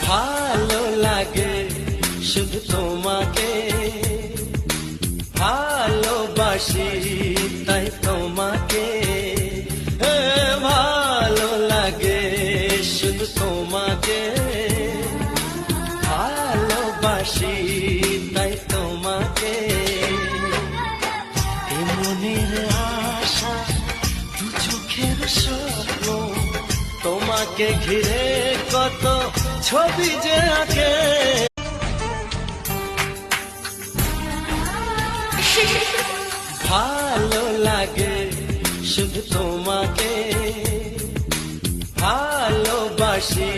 ভালো লাগে শুধু তোমাকে, ভালোবাসি তাই তোমাকে। ভালো লাগে শুধু তোমাকে, ভালোবাসি তাই তোমাকে। এ মনের আশা দু চোখের স্বপ্ন, তোমাকে ঘিরে কত ছবি যে আঁকে। ভালো লাগে শুধু তোমাকে, ভালোবাসি